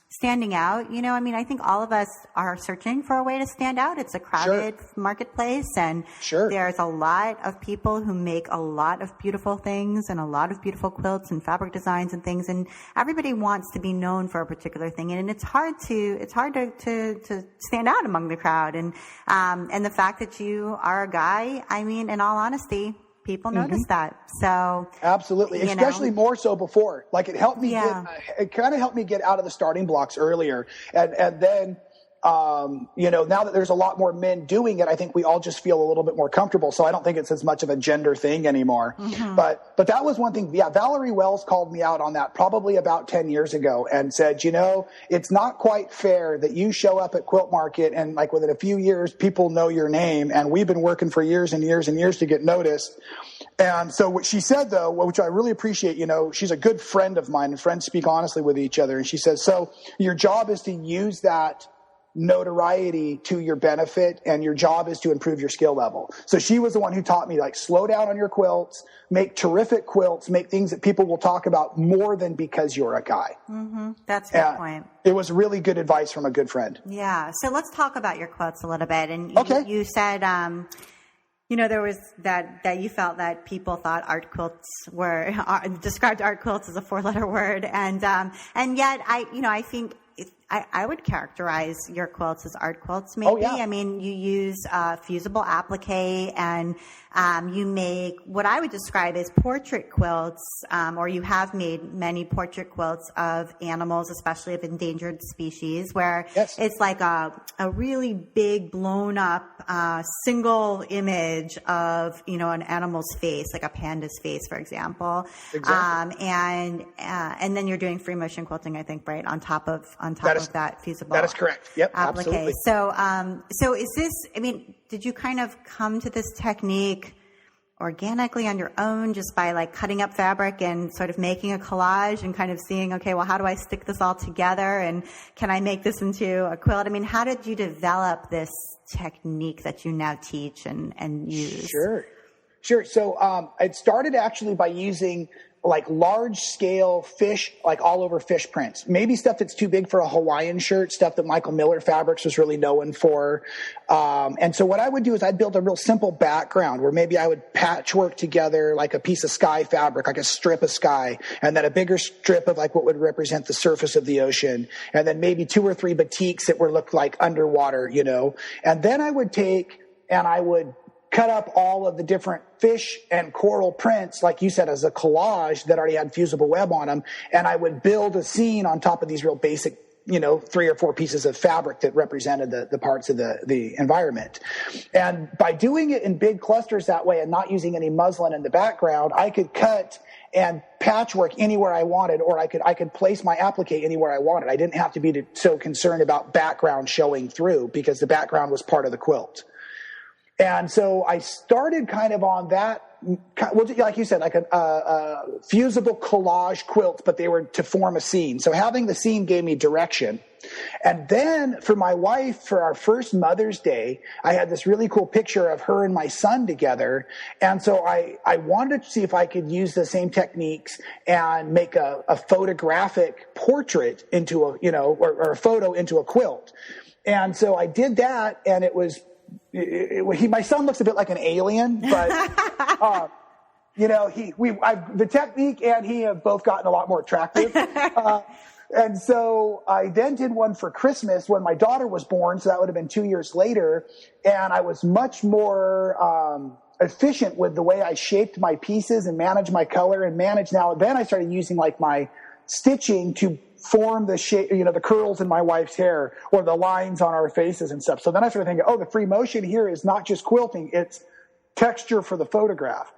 A: standing out, you know, I mean, I think all of us are searching for a way to stand out. It's a crowded marketplace, and there's a lot of people who make a lot of beautiful things and a lot of beautiful quilts and fabric designs and things, and everybody wants to be known for a particular thing, and it's hard to stand out among the crowd, and the fact that you are a guy, I mean, in all honesty, people notice that. So
B: absolutely, especially more so before. Like, it helped me it kind of helped me get out of the starting blocks earlier, and then you know, now that there's a lot more men doing it, I think we all just feel a little bit more comfortable. So I don't think it's as much of a gender thing anymore. Mm-hmm. But that was one thing. Yeah, Valerie Wells called me out on that probably about 10 years ago and said, you know, it's not quite fair that you show up at Quilt Market and, like, within a few years, people know your name, and we've been working for years and years and years to get noticed. And so what she said, though, which I really appreciate, you know, she's a good friend of mine, and friends speak honestly with each other. And she says, so your job is to use that notoriety to your benefit, and your job is to improve your skill level. So she was the one who taught me, like, slow down on your quilts, make terrific quilts, make things that people will talk about more than because you're a guy.
A: Mm-hmm. That's a good point.
B: It was really good advice from a good friend.
A: Yeah. So let's talk about your quilts a little bit. And you said, you know, there was that you felt that people thought art quilts described art quilts as a 4-letter word. And yet I think I would characterize your quilts as art quilts, maybe. Oh, yeah. I mean, you use fusible applique, and you make what I would describe as portrait quilts, or you have made many portrait quilts of animals, especially of endangered species, where it's like a really big, blown up single image of, you know, an animal's face, like a panda's face, for example. Exactly. And then you're doing free motion quilting, I think, right, on top of that fusible.
B: That is correct. Yep,
A: applique. Absolutely. So is this, I mean, did you kind of come to this technique organically on your own, just by, like, cutting up fabric and sort of making a collage and kind of seeing, okay, well, how do I stick this all together, and can I make this into a quilt? I mean, how did you develop this technique that you now teach and use?
B: Sure. So it started actually by using, like, large scale fish, like all over fish prints, maybe stuff that's too big for a Hawaiian shirt, stuff that Michael Miller Fabrics was really known for. And so what I would do is I'd build a real simple background where maybe I would patchwork together, like, a piece of sky fabric, like a strip of sky, and then a bigger strip of, like, what would represent the surface of the ocean. And then maybe 2 or 3 batiks that would look like underwater, you know. And then I would take and I would cut up all of the different fish and coral prints, like you said, as a collage that already had fusible web on them. And I would build a scene on top of these real basic, you know, 3 or 4 pieces of fabric that represented the parts of the environment. And by doing it in big clusters that way and not using any muslin in the background, I could cut and patchwork anywhere I wanted, or I could place my applique anywhere I wanted. I didn't have to be so concerned about background showing through, because the background was part of the quilt. And so I started kind of on that, well, like you said, like a fusible collage quilt, but they were to form a scene. So having the scene gave me direction. And then for my wife, for our first Mother's Day, I had this really cool picture of her and my son together. And so I wanted to see if I could use the same techniques and make a photographic portrait into a, you know, or a photo into a quilt. And so I did that, and it was, my son looks a bit like an alien, but you know, the technique and he have both gotten a lot more attractive. And so I then did one for Christmas when my daughter was born, so that would have been 2 years later, and I was much more efficient with the way I shaped my pieces and managed my color and managed now. Then I started using, like, my stitching to form the shape, you know, the curls in my wife's hair or the lines on our faces and stuff. So then I started thinking, oh, the free motion here is not just quilting, it's texture for the photograph.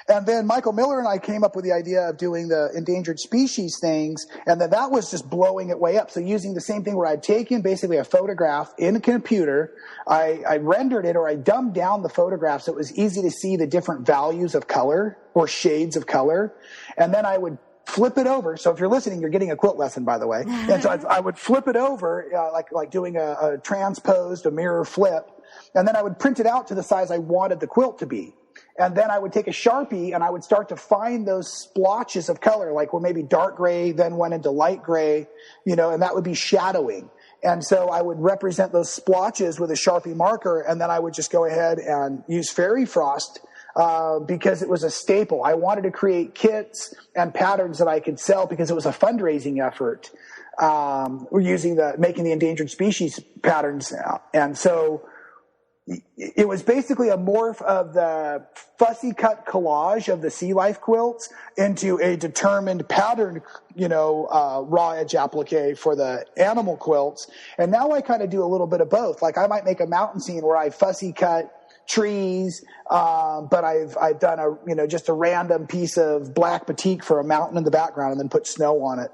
B: And then Michael Miller and I came up with the idea of doing the endangered species things, and then that was just blowing it way up. So using the same thing where I'd taken basically a photograph in a computer, I rendered it, or I dumbed down the photograph so it was easy to see the different values of color or shades of color, and then I would flip it over. So if you're listening, you're getting a quilt lesson, by the way. And so I would flip it over, like doing a transposed, a mirror flip, and then I would print it out to the size I wanted the quilt to be. And then I would take a Sharpie and I would start to find those splotches of color, like where maybe dark gray then went into light gray, and that would be shadowing. And so I would represent those splotches with a Sharpie marker, and then I would just go ahead and use Fairy Frost because it was a staple. I wanted to create kits and patterns that I could sell because it was a fundraising effort. We're making the endangered species patterns now. And so it was basically a morph of the fussy cut collage of the sea life quilts into a determined pattern, raw edge applique for the animal quilts. And now I kind of do a little bit of both. Like I might make a mountain scene where I fussy cut trees, but I've done just a random piece of black batik for a mountain in the background and then put snow on it.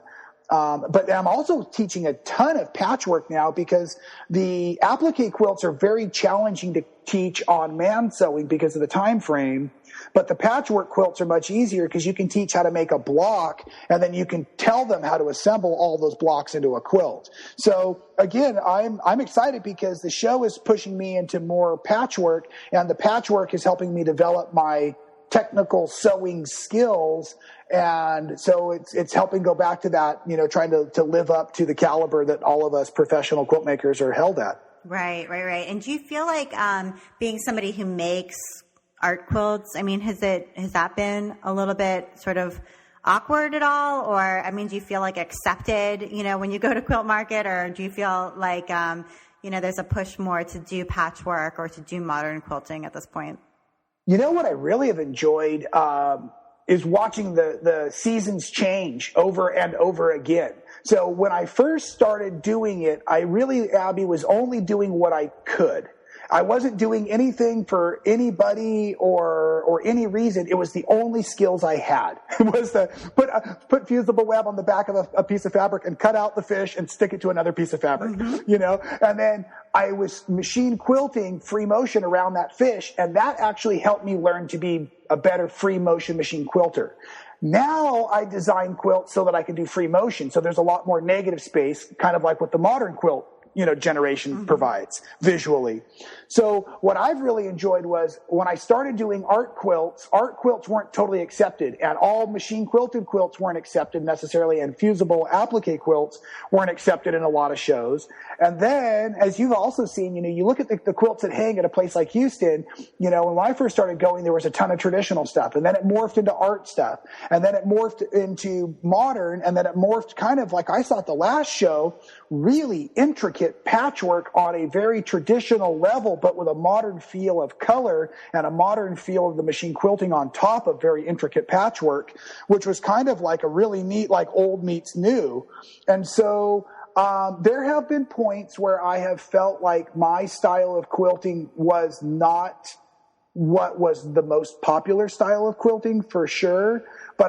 B: But I'm also teaching a ton of patchwork now because the applique quilts are very challenging to teach on man sewing because of the time frame. But the patchwork quilts are much easier because you can teach how to make a block and then you can tell them how to assemble all those blocks into a quilt. So again, I'm excited because the show is pushing me into more patchwork, and the patchwork is helping me develop my technical sewing skills. And so it's helping go back to that, trying to live up to the caliber that all of us professional quilt makers are held at.
A: Right. And do you feel like being somebody who makes art quilts, has that been a little bit sort of awkward at all? Or, do you feel like accepted, when you go to quilt market, or do you feel like, there's a push more to do patchwork or to do modern quilting at this point?
B: What I really have enjoyed is watching the seasons change over and over again. So when I first started doing it, Abby, was only doing what I could. I wasn't doing anything for anybody or any reason. It was the only skills I had. It was to put fusible web on the back of a piece of fabric and cut out the fish and stick it to another piece of fabric, and then I was machine quilting free motion around that fish, and that actually helped me learn to be a better free motion machine quilter. Now I design quilts so that I can do free motion. So there's a lot more negative space, kind of like what the modern quilt generation provides visually. So what I've really enjoyed was when I started doing art quilts weren't totally accepted, and all machine quilted quilts weren't accepted necessarily, and fusible applique quilts weren't accepted in a lot of shows. And then, as you've also seen, you look at the quilts that hang at a place like Houston, when I first started going, there was a ton of traditional stuff, and then it morphed into art stuff, and then it morphed into modern, and then it morphed kind of like I saw at the last show, really intricate patchwork on a very traditional level, but with a modern feel of color and a modern feel of the machine quilting on top of very intricate patchwork, which was kind of like a really neat, like old meets new. And so there have been points where I have felt like my style of quilting was not what was the most popular style of quilting, for sure, but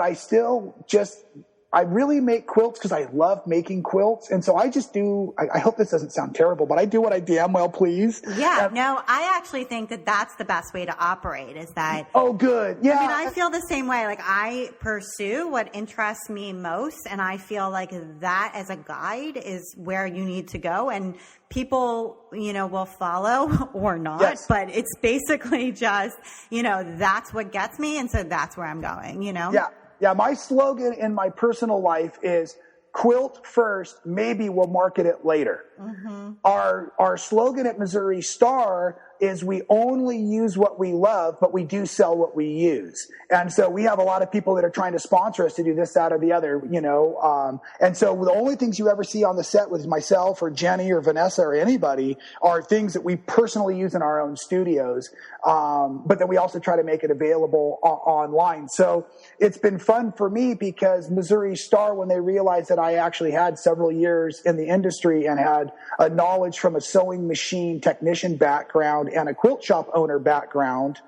B: I really make quilts because I love making quilts. And so I just do, I hope this doesn't sound terrible, but I do what I damn well please.
A: Yeah, no, I actually think that that's the best way to operate, is that.
B: Oh, good. Yeah.
A: I feel the same way. Like, I pursue what interests me most, and I feel like that as a guide is where you need to go. And people, will follow or not, yes. But it's basically just, that's what gets me. And so that's where I'm going,
B: Yeah. Yeah, my slogan in my personal life is quilt first, maybe we'll market it later. Mm-hmm. Our slogan at Missouri Star is we only use what we love, but we do sell what we use. And so we have a lot of people that are trying to sponsor us to do this, that, or the other, and so the only things you ever see on the set with myself or Jenny or Vanessa or anybody are things that we personally use in our own studios. But then we also try to make it available online. So it's been fun for me because Missouri Star, when they realized that I actually had several years in the industry and had a knowledge from a sewing machine technician background and a quilt shop owner background,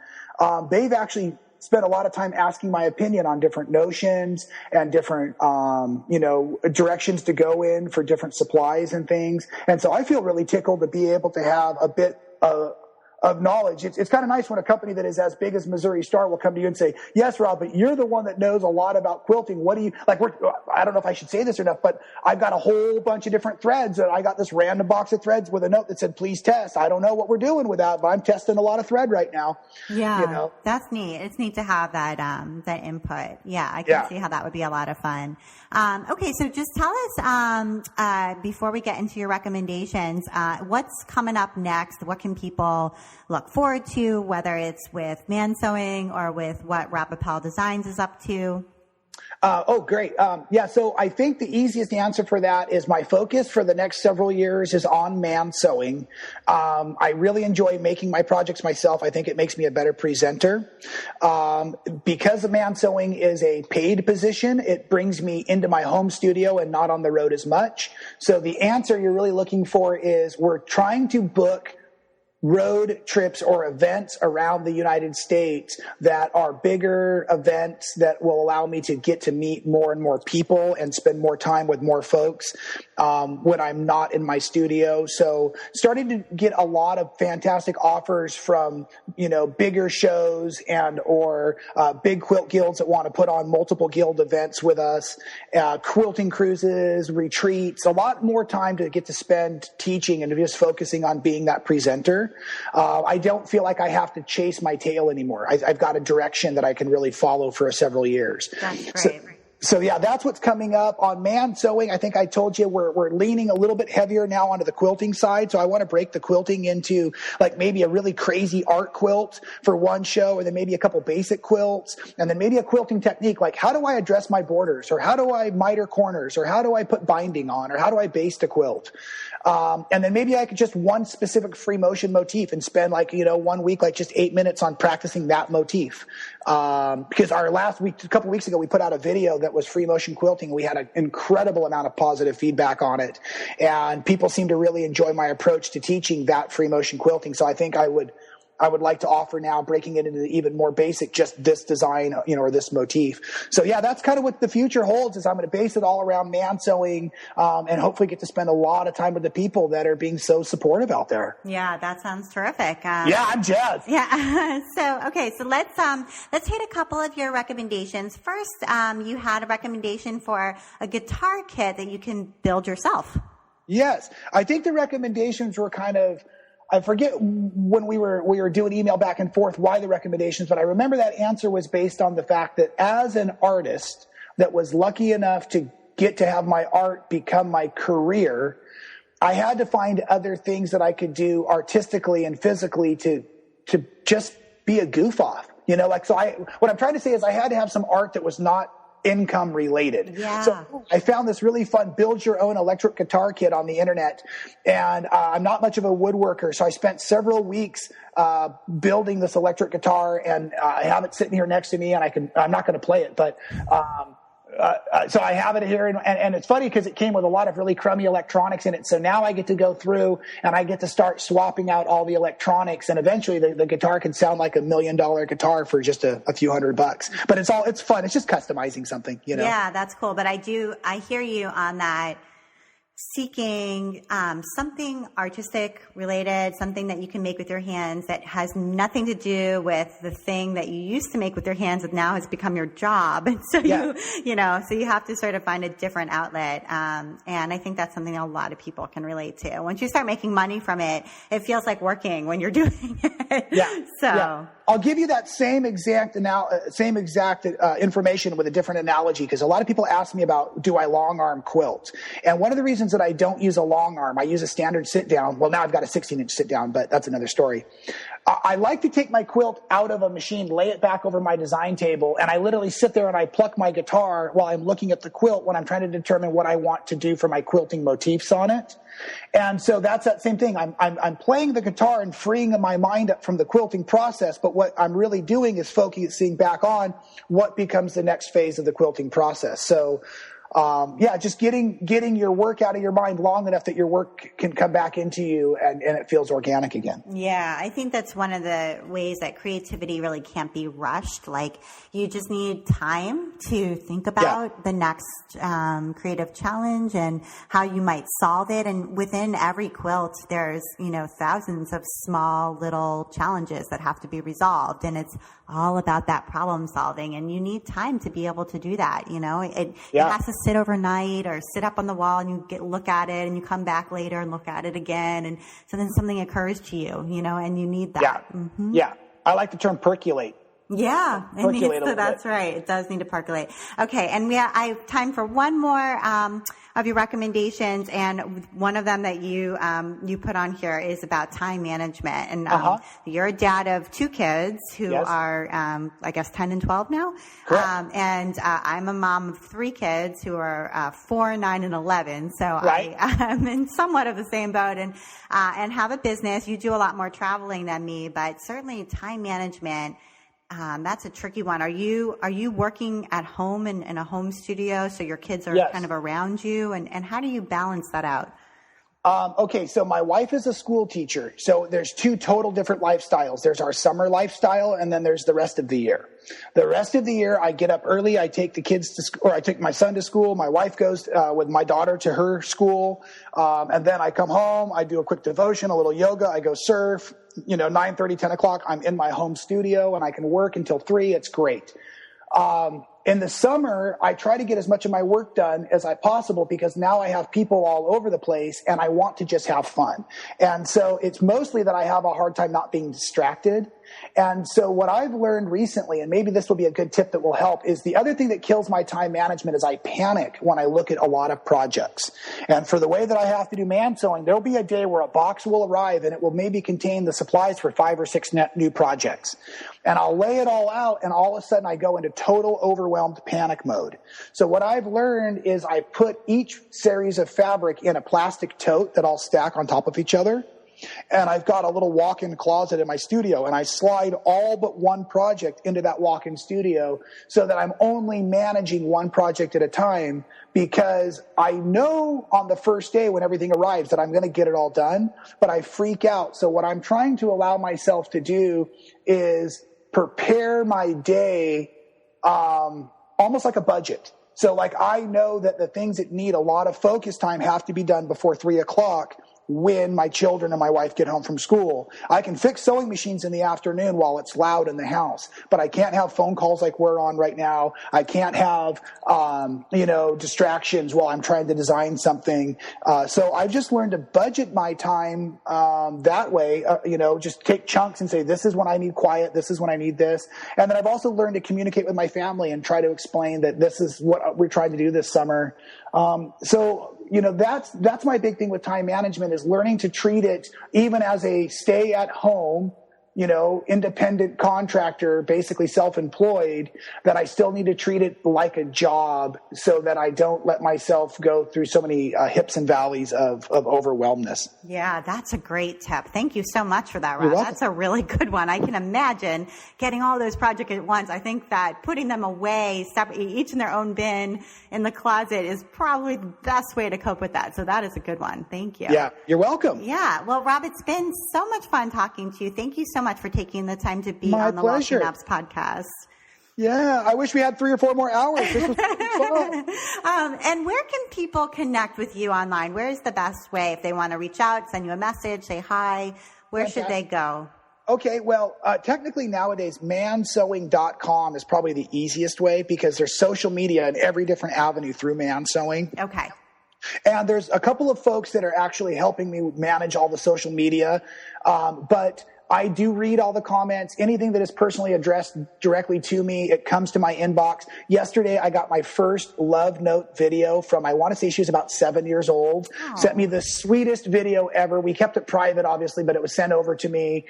B: they've actually spent a lot of time asking my opinion on different notions and different, directions to go in for different supplies and things. And so I feel really tickled to be able to have a bit of knowledge. It's kind of nice when a company that is as big as Missouri Star will come to you and say, yes, Rob, but you're the one that knows a lot about quilting. What do you, like, I don't know if I should say this or not, but I've got a whole bunch of different threads, and I got this random box of threads with a note that said, please test. I don't know what we're doing with that, but I'm testing a lot of thread right now.
A: Yeah, that's neat. It's neat to have that, that input. Yeah, I can see how that would be a lot of fun. Okay, so just tell us, before we get into your recommendations, what's coming up next? What can people look forward to, whether it's with man sewing or with what Appell Designs is up to?
B: Great. So I think the easiest answer for that is my focus for the next several years is on man sewing. I really enjoy making my projects myself. I think it makes me a better presenter. Because the man sewing is a paid position, it brings me into my home studio and not on the road as much. So the answer you're really looking for is we're trying to book road trips or events around the United States that are bigger events that will allow me to get to meet more and more people and spend more time with more folks when I'm not in my studio. So starting to get a lot of fantastic offers from, bigger shows and or big quilt guilds that want to put on multiple guild events with us, quilting cruises, retreats, a lot more time to get to spend teaching and just focusing on being that presenter. I don't feel like I have to chase my tail anymore. I've got a direction that I can really follow for several years.
A: That's great.
B: So that's what's coming up on man sewing. I think I told you we're leaning a little bit heavier now onto the quilting side. So I want to break the quilting into like maybe a really crazy art quilt for one show, and then maybe a couple basic quilts, and then maybe a quilting technique like how do I address my borders, or how do I miter corners, or how do I put binding on, or how do I baste a quilt. And then maybe I could just one specific free motion motif and spend 1 week, just 8 minutes on practicing that motif. Because a couple weeks ago, we put out a video that was free motion quilting. We had an incredible amount of positive feedback on it, and people seem to really enjoy my approach to teaching that free motion quilting. So I think I would like to offer now breaking it into even more basic, just this design, or this motif. So that's kind of what the future holds is I'm going to base it all around man sewing, and hopefully get to spend a lot of time with the people that are being so supportive out there.
A: Yeah, that sounds terrific.
B: I'm jazzed.
A: Yeah. So let's hit a couple of your recommendations. First, you had a recommendation for a guitar kit that you can build yourself.
B: Yes. I think the recommendations were I forget when we were doing email back and forth why the recommendations, but I remember that answer was based on the fact that as an artist that was lucky enough to get to have my art become my career, I had to find other things that I could do artistically and physically to just be a goof off. What I'm trying to say is I had to have some art that was not income related.
A: Yeah.
B: So I found this really fun build your own electric guitar kit on the internet, and I'm not much of a woodworker, so I spent several weeks building this electric guitar, and I have it sitting here next to me, and I'm not going to play it, but so I have it here, and it's funny because it came with a lot of really crummy electronics in it. So now I get to go through and I get to start swapping out all the electronics, and eventually the guitar can sound like $1 million guitar for just a few $100. But it's fun. It's just customizing something,
A: Yeah, that's cool. But I hear you on that. Seeking something artistic related, something that you can make with your hands that has nothing to do with the thing that you used to make with your hands that now has become your job. And so so you have to sort of find a different outlet. And I think that's something that a lot of people can relate to. Once you start making money from it, it feels like working when you're doing it.
B: Yeah.
A: So.
B: Yeah. I'll give you that same exact information with a different analogy, because a lot of people ask me about, do I long arm quilt? And one of the reasons that I don't use a long arm, I use a standard sit down. Well, now I've got a 16-inch sit down, but that's another story. I like to take my quilt out of a machine, lay it back over my design table, and I literally sit there and I pluck my guitar while I'm looking at the quilt when I'm trying to determine what I want to do for my quilting motifs on it. And so that's that same thing. I'm playing the guitar and freeing my mind up from the quilting process, but what I'm really doing is focusing back on what becomes the next phase of the quilting process. So just getting your work out of your mind long enough that your work can come back into you and it feels organic again.
A: Yeah, I think that's one of the ways that creativity really can't be rushed. Like, you just need time to think about the next creative challenge and how you might solve it. And within every quilt, there's, thousands of small little challenges that have to be resolved. And it's all about that problem solving. And you need time to be able to do that. It has to sit overnight or sit up on the wall and you look at it and you come back later and look at it again. And so then something occurs to you, and you need that.
B: Yeah. Mm-hmm. Yeah. I like the term percolate.
A: Yeah, that's right. It does need to percolate. Okay, and I have time for one more of your recommendations, and one of them that you put on here is about time management. And you're a dad of 2 kids who are, I guess, 10 and 12 now.
B: Correct.
A: And I'm a mom of 3 kids who are 4, 9, and 11. So
B: right.
A: I'm in somewhat of the same boat, and have a business. You do a lot more traveling than me, but certainly time management. That's a tricky one. Are you working at home in a home studio so your kids are kind of around you? And how do you balance that out?
B: Okay, so my wife is a school teacher. So there's 2 total different lifestyles. There's our summer lifestyle, and then there's the rest of the year. The rest of the year, I get up early. I take the kids to school, or I take my son to school. My wife goes with my daughter to her school. And then I come home. I do a quick devotion, a little yoga. I go surf. 9:30, 10 o'clock, I'm in my home studio, and I can work until 3. It's great. In the summer, I try to get as much of my work done as I possible because now I have people all over the place and I want to just have fun. And so it's mostly that I have a hard time not being distracted. And so what I've learned recently, and maybe this will be a good tip that will help, is the other thing that kills my time management is I panic when I look at a lot of projects. And for the way that I have to do man sewing, there'll be a day where a box will arrive and it will maybe contain the supplies for 5 or 6 new projects. And I'll lay it all out, and all of a sudden I go into total overwhelmed panic mode. So what I've learned is I put each series of fabric in a plastic tote that I'll stack on top of each other. And I've got a little walk-in closet in my studio, and I slide all but one project into that walk-in studio so that I'm only managing one project at a time, because I know on the first day when everything arrives that I'm going to get it all done, but I freak out. So what I'm trying to allow myself to do is prepare my day almost like a budget. So like I know that the things that need a lot of focus time have to be done before 3 o'clock. When my children and my wife get home from school. I can fix sewing machines in the afternoon while it's loud in the house, but I can't have phone calls like we're on right now. I can't have, distractions while I'm trying to design something. So I've just learned to budget my time that way, just take chunks and say, this is when I need quiet, this is when I need this. And then I've also learned to communicate with my family and try to explain that this is what we're trying to do this summer. That's my big thing with time management, is learning to treat it even as a stay at home, independent contractor, basically self-employed, that I still need to treat it like a job so that I don't let myself go through so many hips and valleys of overwhelmedness. Yeah,
A: that's a great tip. Thank you so much for that, Rob. That's a really good one. I can imagine getting all those projects at once. I think that putting them away, each in their own bin in the closet, is probably the best way to cope with that. So that is a good one. Thank you.
B: Yeah, you're welcome.
A: Yeah. Well, Rob, it's been so much fun talking to you. Thank you so much for taking the time to be on the
B: pleasure.
A: Wealthy Naps podcast.
B: Yeah, I wish we had 3 or 4 more hours. This was fun.
A: And where can people connect with you online? Where is the best way if they want to reach out, send you a message, say hi? Where should they go?
B: Okay, well, technically nowadays, mansewing.com is probably the easiest way, because there's social media in every different avenue through Man Sewing.
A: Okay.
B: And there's a couple of folks that are actually helping me manage all the social media. But I do read all the comments. Anything that is personally addressed directly to me, it comes to my inbox. Yesterday, I got my first love note video from, I want to say she was about 7 years old. Oh. Sent me the sweetest video ever. We kept it private, obviously, but it was sent over to me.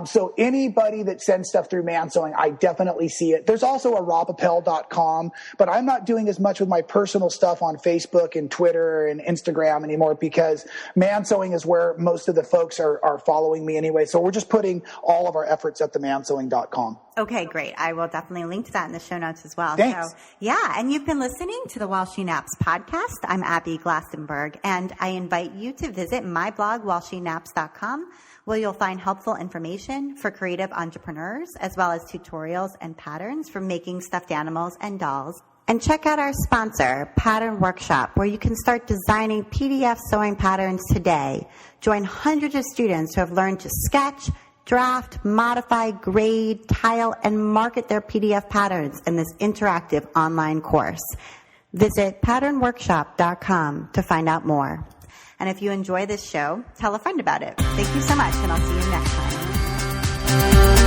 B: So anybody that sends stuff through Man Sewing, I definitely see it. There's also a robappell.com, but I'm not doing as much with my personal stuff on Facebook and Twitter and Instagram anymore, because Man Sewing is where most of the folks are following me anyway. So we're just putting supporting all of our efforts at themansewing.com.
A: Okay, great. I will definitely link to that in the show notes as well.
B: Thanks.
A: So, yeah, and you've been listening to the While She Naps podcast. I'm Abby Glassenberg, and I invite you to visit my blog, whileshenaps.com, where you'll find helpful information for creative entrepreneurs, as well as tutorials and patterns for making stuffed animals and dolls. And check out our sponsor, Pattern Workshop, where you can start designing PDF sewing patterns today. Join hundreds of students who have learned to sketch, draft, modify, grade, tile, and market their PDF patterns in this interactive online course. Visit patternworkshop.com to find out more. And if you enjoy this show, tell a friend about it. Thank you so much, and I'll see you next time.